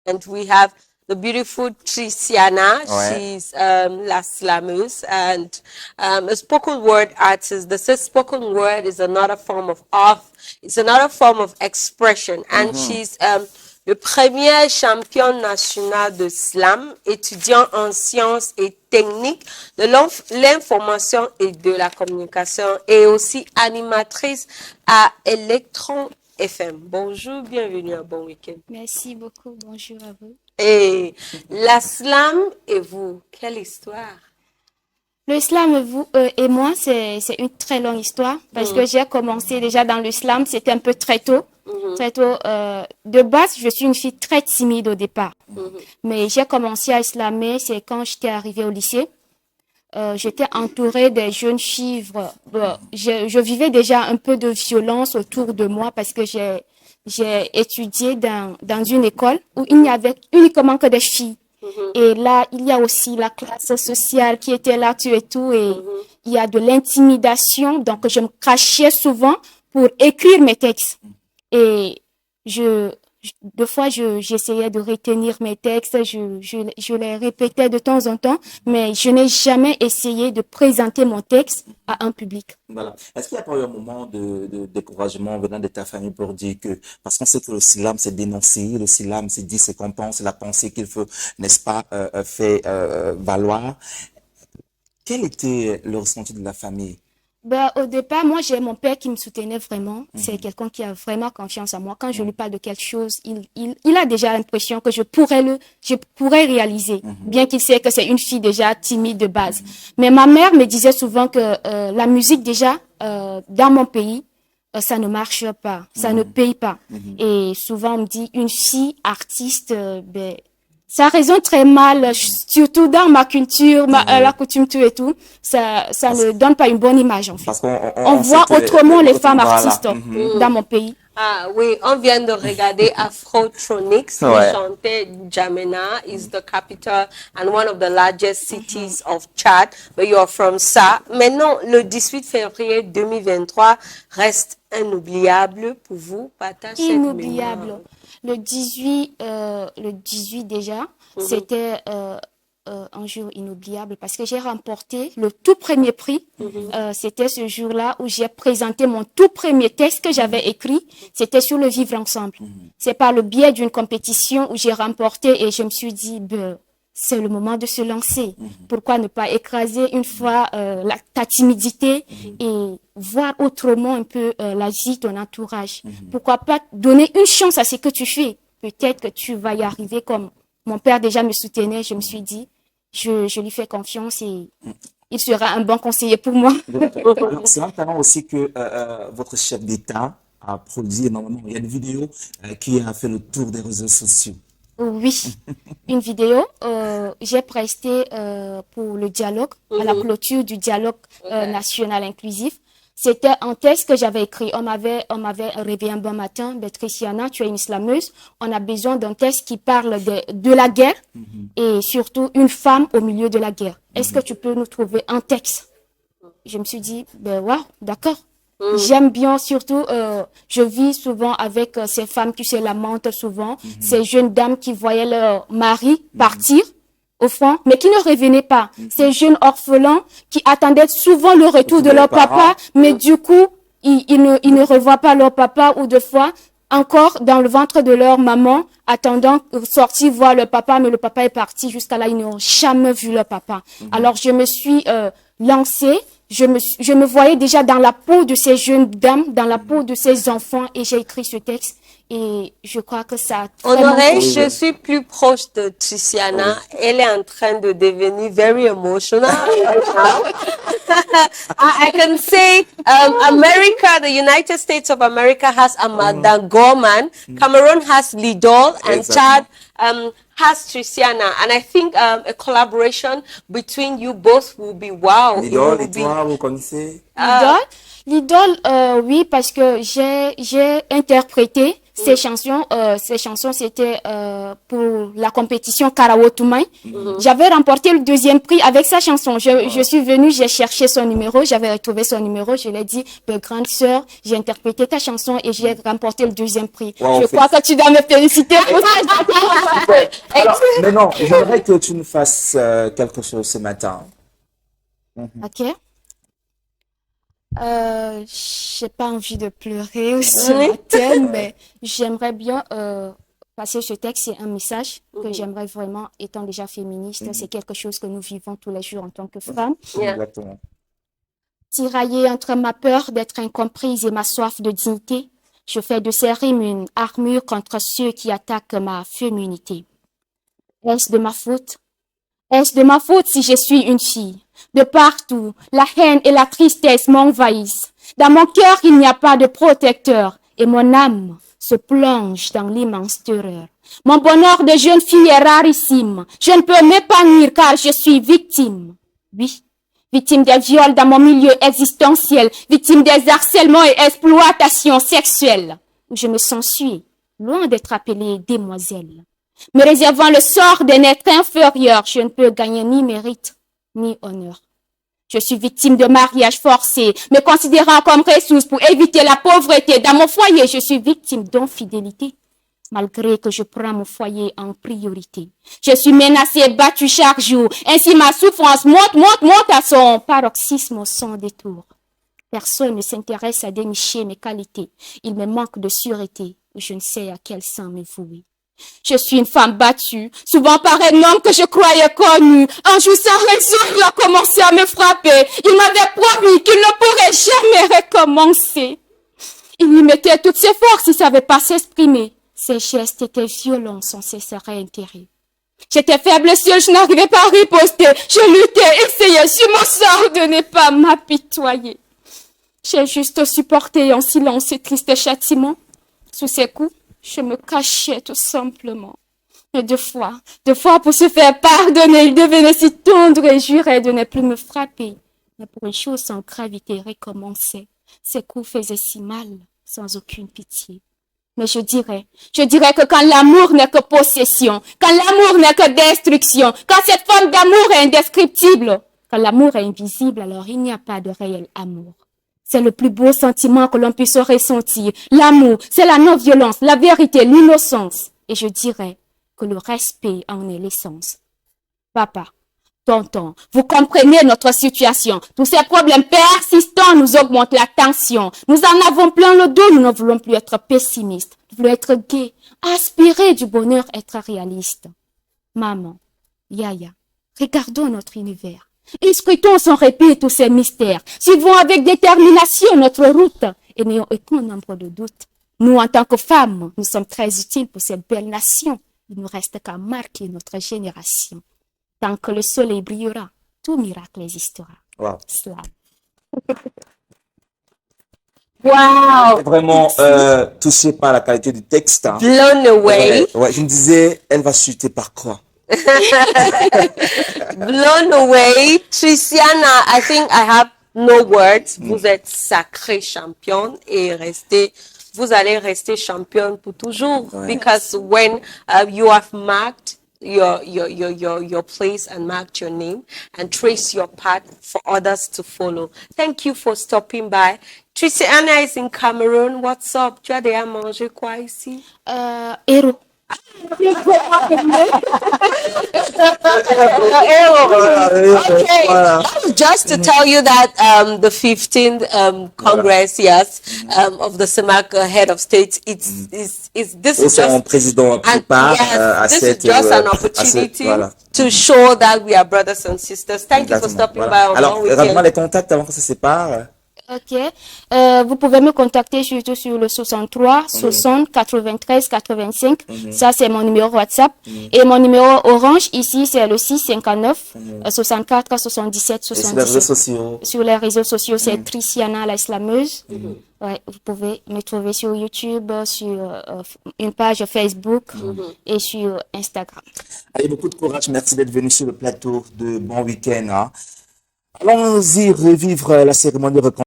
And we have the beautiful Triciana. Ouais. She's La Slameuse and a spoken word artist. They say spoken word is another form of art. It's another form of expression. And she's le premier champion national de slam, étudiant en sciences et techniques de l'information et de la communication et aussi animatrice à Electron FM. Bonjour, bienvenue à Bon Week-end. Merci beaucoup. Bonjour à vous. Et la slam et vous, quelle histoire? Le slam et moi, c'est une très longue histoire parce que j'ai commencé déjà dans le slam, c'était un peu très tôt. Très tôt. De base, je suis une fille très timide au départ. Mais j'ai commencé à slammer, c'est quand j'étais arrivée au lycée. J'étais entourée des jeunes filles. Je vivais déjà un peu de violence autour de moi parce que j'ai étudié dans une école où il n'y avait uniquement que des filles. Et là, il y a aussi la classe sociale qui était là, tout et tout. Et il y a de l'intimidation. Donc, je me cachais souvent pour écrire mes textes. Et deux fois, j'essayais de retenir mes textes, je les répétais de temps en temps, mais je n'ai jamais essayé de présenter mon texte à un public. Voilà. Est-ce qu'il n'y a pas eu un moment de découragement venant de ta famille pour dire que, parce qu'on sait que le slam c'est dénoncer, le slam c'est dire ce qu'on pense, c'est la pensée qu'il faut, n'est-ce pas, faire valoir. Quel était le ressenti de la famille? Au départ, moi, j'ai mon père qui me soutenait vraiment. C'est quelqu'un qui a vraiment confiance en moi. Quand je lui parle de quelque chose, il a déjà l'impression que je pourrais réaliser, bien qu'il sait que c'est une fille déjà timide de base. Mais ma mère me disait souvent que la musique déjà, dans mon pays, ça ne marche pas, ça ne paye pas. Et souvent, on me dit, une fille artiste, ça résonne très mal, surtout dans ma culture, la coutume, tout et tout. Ça ne donne pas une bonne image, en fait. Parce on voit autrement les femmes artistes dans mon pays. Ah oui, on vient de regarder Afrotronics, qui chantait Jamena is the capital and one of the largest cities of Chad, but you're from Sa. Maintenant, le 18 février 2023 reste inoubliable pour vous. Partage cette mémoire. Inoubliable. Le 18 déjà, c'était un jour inoubliable parce que j'ai remporté le tout premier prix. C'était ce jour-là où j'ai présenté mon tout premier texte que j'avais écrit. C'était sur le vivre ensemble. C'est par le biais d'une compétition où j'ai remporté et je me suis dit, c'est le moment de se lancer. Pourquoi ne pas écraser une fois ta timidité et voir autrement un peu la vie, ton entourage. Pourquoi pas donner une chance à ce que tu fais. Peut-être que tu vas y arriver comme mon père déjà me soutenait. Je me suis dit, je lui fais confiance et il sera un bon conseiller pour moi. C'est intéressant aussi que votre chef d'État a produit énormément. Il y a une vidéo qui a fait le tour des réseaux sociaux. Oui, une vidéo. J'ai presté pour le dialogue, à la clôture du dialogue national inclusif. C'était un texte que j'avais écrit. On m'avait réveillé un bon matin, Triciana, tu es une islameuse. On a besoin d'un texte qui parle de la guerre et surtout une femme au milieu de la guerre. Est-ce que tu peux nous trouver un texte? Je me suis dit, wow, d'accord. J'aime bien, surtout, je vis souvent avec ces femmes qui se lamentent souvent, ces jeunes dames qui voyaient leur mari partir au front, mais qui ne revenaient pas. Ces jeunes orphelins qui attendaient souvent le retour de leur papa, mais du coup, ils ne revoient pas leur papa ou deux fois encore dans le ventre de leur maman, attendant sortir voir leur papa, mais le papa est parti jusqu'à là, ils n'ont jamais vu leur papa. Alors, je me suis lancée. Je me voyais déjà dans la peau de ces jeunes dames, dans la peau de ces enfants, et j'ai écrit ce texte. Et je crois que ça. Honoré, je suis plus proche de Triciana. Elle est en train de devenir very emotional. I can say America, the United States of America has Amanda Gorman, Cameroon has Lidol, and Chad has Triciana. And I think a collaboration between you both will be wow. Lidol et toi, vous connaissez? Lidol, oui, parce que j'ai interprété Ces chansons, c'était pour la compétition Karawotumai. J'avais remporté le 2e prix avec sa chanson. Je suis venue, j'ai cherché son numéro, j'avais retrouvé son numéro, je lui ai dit, grande sœur, j'ai interprété ta chanson et j'ai remporté le 2e prix. Wow, je crois que tu dois me féliciter pour ça. Alors, mais non, j'aimerais que tu nous fasses quelque chose ce matin. Ok. J'ai pas envie de pleurer ce matin, mais j'aimerais bien passer ce texte. C'est un message que j'aimerais vraiment, étant déjà féministe, c'est quelque chose que nous vivons tous les jours en tant que femmes. Exactement. Tiraillée entre ma peur d'être incomprise et ma soif de dignité, je fais de ces rimes une armure contre ceux qui attaquent ma féminité. Est-ce de ma faute? Est-ce de ma faute si je suis une fille? De partout, la haine et la tristesse m'envahissent. Dans mon cœur, il n'y a pas de protecteur et mon âme se plonge dans l'immense terreur. Mon bonheur de jeune fille est rarissime. Je ne peux m'épanouir car je suis victime. Oui, victime des viols dans mon milieu existentiel, victime des harcèlements et exploitations sexuelles, où je me sens suée, loin d'être appelée demoiselle. Me réservant le sort d'un être inférieur, je ne peux gagner ni mérite, ni honneur. Je suis victime de mariage forcé, me considérant comme ressource pour éviter la pauvreté. Dans mon foyer, je suis victime d'infidélité, malgré que je prends mon foyer en priorité. Je suis menacée, battue chaque jour. Ainsi, ma souffrance monte à son paroxysme sans détour. Personne ne s'intéresse à dénicher mes qualités. Il me manque de sûreté. Je ne sais à quel sang me vouer. Je suis une femme battue, souvent par un homme que je croyais connu. Un jour sans raison, il a commencé à me frapper. Il m'avait promis qu'il ne pourrait jamais recommencer. Il y mettait toutes ses forces, il savait pas s'exprimer. Ses gestes étaient violents sans cesse réitérer. J'étais faible seule, je n'arrivais pas à riposter. Je luttais, essayais sur mon sort de ne pas m'apitoyer. J'ai juste supporté en silence ce triste châtiment. Sous ses coups, je me cachais tout simplement. Et deux fois, pour se faire pardonner, il devenait si tendre et jurait de ne plus me frapper. Mais pour une chose sans gravité recommençait. Ses coups faisaient si mal, sans aucune pitié. Mais je dirais que quand l'amour n'est que possession, quand l'amour n'est que destruction, quand cette forme d'amour est indescriptible, quand l'amour est invisible, alors il n'y a pas de réel amour. C'est le plus beau sentiment que l'on puisse ressentir. L'amour, c'est la non-violence, la vérité, l'innocence. Et je dirais que le respect en est l'essence. Papa, tonton, vous comprenez notre situation. Tous ces problèmes persistants nous augmentent la tension. Nous en avons plein le dos, nous ne voulons plus être pessimistes. Nous voulons être gais, aspirer du bonheur, être réalistes. Maman, Yaya, regardons notre univers. Inscrutons sans répit tous ces mystères. Suivons avec détermination notre route et n'ayons aucun nombre de doutes. Nous, en tant que femmes, nous sommes très utiles pour cette belle nation. Il ne reste qu'à marquer notre génération. Tant que le soleil brillera, tout miracle existera. Wow. Slam. Wow. Vraiment touché par la qualité du texte. Hein. Blown away. Ouais, je me disais, elle va chuter par quoi? Blown away. Triciana, I think I have no words. Vous êtes sacrée championne et vous allez rester championne pour toujours. Ouais. Because when you have marked your place and marked your name and trace your path for others to follow. Thank you for stopping by. Triciana is in Cameroon. What's up? Tu as déjà mangé quoi ici? Héros. Okay. Just to tell you that the 15th Congress, of the CEMAC head of state, this is Son président prépare à this cette is just an opportunity voilà. to show that we are brothers and sisters. Thank you for stopping by on Alors, our weekend. rapidement les contacts avant qu'on se sépare. Ok. Vous pouvez me contacter surtout sur le 63 60 93 85. Ça, c'est mon numéro WhatsApp. Et mon numéro Orange, ici, c'est le 659 64 77 Et sur les réseaux 77. sociaux. Sur les réseaux sociaux, c'est Triciana la Slameuse. Ouais, vous pouvez me trouver sur YouTube, sur une page Facebook et sur Instagram. Allez, beaucoup de courage. Merci d'être venu sur le plateau de Bon Week-end. Hein. Allons-y revivre la cérémonie de reconnaissance.